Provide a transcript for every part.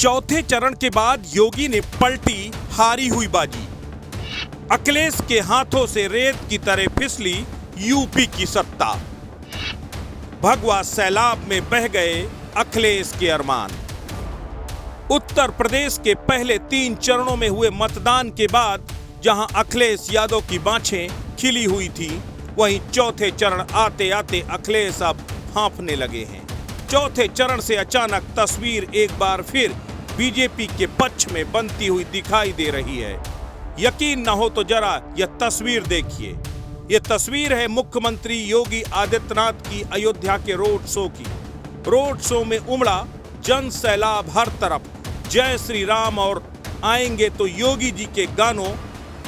चौथे चरण के बाद योगी ने पलटी हारी हुई बाजी। अखिलेश के हाथों से रेत की तरह फिसली यूपी की सत्ता। भगवा सैलाब में बह गए अखिलेश के अरमान। उत्तर प्रदेश के पहले 3 चरणों में हुए मतदान के बाद जहां अखिलेश यादव की बाछें खिली हुई थी, वहीं चौथे चरण आते आते अखिलेश अब हांफने लगे हैं। चौथे चरण से अचानक तस्वीर एक बार फिर बीजेपी के पक्ष में बनती हुई दिखाई दे रही है। यकीन न हो तो जरा यह तस्वीर देखिए। यह तस्वीर है मुख्यमंत्री योगी आदित्यनाथ की अयोध्या के रोड शो की। रोड शो में उमड़ा जन सैलाब हर तरफ जय श्री राम और आएंगे तो योगी जी के गानों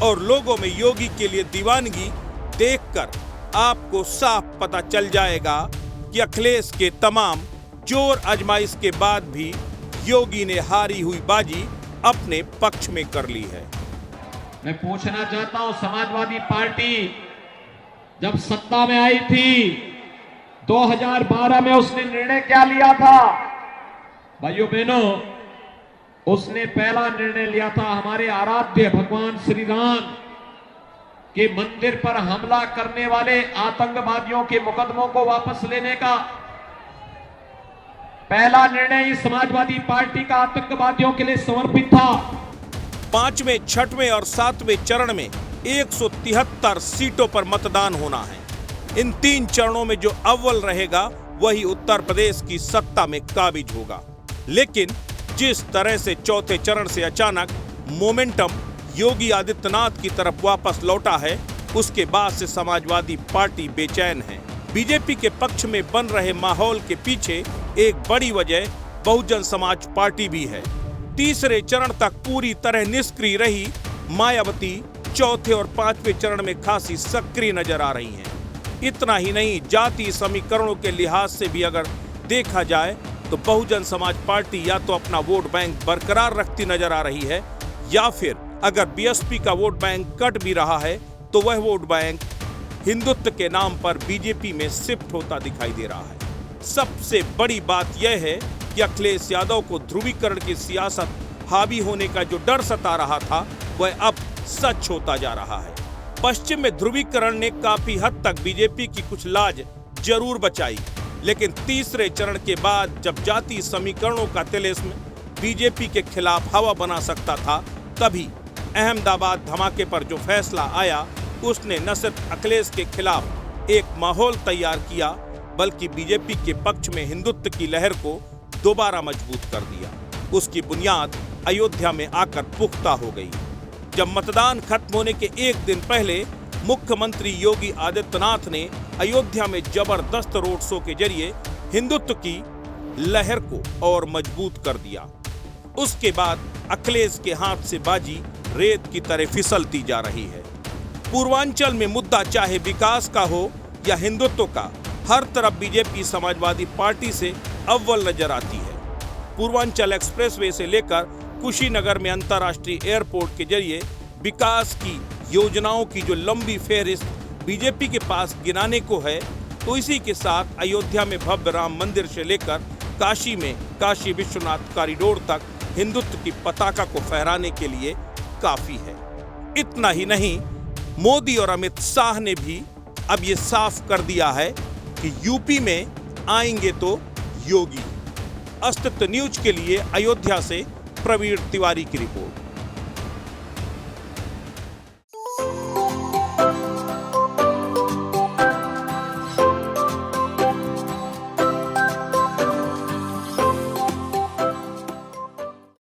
और लोगों में योगी के लिए दीवानगी देखकर आपको साफ पता चल जाएगा कि अखिलेश के तमाम जोर आजमाइश के बाद भी योगी ने हारी हुई बाजी अपने पक्ष में कर ली है। मैं पूछना चाहता हूं, समाजवादी पार्टी जब सत्ता में आई थी 2012 में उसने निर्णय क्या लिया था? भाइयों बहनों, उसने पहला निर्णय लिया था हमारे आराध्य भगवान श्री राम के मंदिर पर हमला करने वाले आतंकवादियों के मुकदमों को वापस लेने का। पहला निर्णय इस समाजवादी पार्टी का आतंकवादियों के लिए समर्पित था। 5वें, 6वें और 7वें चरण में 173 सीटों पर मतदान होना है। इन 3 चरणों में जो अव्वल रहेगा वही उत्तर प्रदेश की सत्ता में काबिज होगा। लेकिन जिस तरह से चौथे चरण से अचानक मोमेंटम योगी आदित्यनाथ की तरफ वापस लौटा है, उसके बाद से समाजवादी पार्टी बेचैन है। बीजेपी के पक्ष में बन रहे माहौल के पीछे एक बड़ी वजह बहुजन समाज पार्टी भी है। तीसरे चरण तक पूरी तरह निष्क्रिय रही मायावती चौथे और 5वें चरण में खासी सक्रिय नजर आ रही हैं। इतना ही नहीं, जातीय समीकरणों के लिहाज से भी अगर देखा जाए तो बहुजन समाज पार्टी या तो अपना वोट बैंक बरकरार रखती नजर आ रही है, या फिर अगर बीएसपी का वोट बैंक कट भी रहा है तो वह वोट बैंक हिंदुत्व के नाम पर बीजेपी में शिफ्ट होता दिखाई दे रहा है। सबसे बड़ी बात यह है कि अखिलेश यादव को ध्रुवीकरण की सियासत हावी होने का जो डर सता रहा था, वह अब सच होता जा रहा है। पश्चिम में ध्रुवीकरण ने काफी हद तक बीजेपी की कुछ लाज जरूर बचाई, लेकिन तीसरे चरण के बाद जब जातीय समीकरणों का तिलिस्म बीजेपी के खिलाफ हवा बना सकता था, तभी अहमदाबाद धमाके पर जो फैसला आया, उसने न सिर्फ अखिलेश के खिलाफ एक माहौल तैयार किया, बल्कि बीजेपी के पक्ष में हिंदुत्व की लहर को दोबारा मजबूत कर दिया। उसकी बुनियाद अयोध्या में आकर पुख्ता हो गई। जब मतदान खत्म होने के एक दिन पहले मुख्यमंत्री योगी आदित्यनाथ ने अयोध्या में जबरदस्त रोड शो के जरिए हिंदुत्व की लहर को और मजबूत कर दिया। उसके बाद अखिलेश के हाथ से बाजी रेत की तरह फिसलती जा रही है। पूर्वांचल में मुद्दा चाहे विकास का हो या हिंदुत्व का, हर तरफ बीजेपी समाजवादी पार्टी से अव्वल नजर आती है। पूर्वांचल एक्सप्रेसवे से लेकर कुशीनगर में अंतर्राष्ट्रीय एयरपोर्ट के जरिए विकास की योजनाओं की जो लंबी फेहरिस्त बीजेपी के पास गिनाने को है, तो इसी के साथ अयोध्या में भव्य राम मंदिर से लेकर काशी में काशी विश्वनाथ कॉरिडोर तक हिंदुत्व की पताका को फहराने के लिए काफी है। इतना ही नहीं, मोदी और अमित शाह ने भी अब ये साफ कर दिया है कि यूपी में आएंगे तो योगी। अस्तित्व न्यूज के लिए अयोध्या से प्रवीण तिवारी की रिपोर्ट।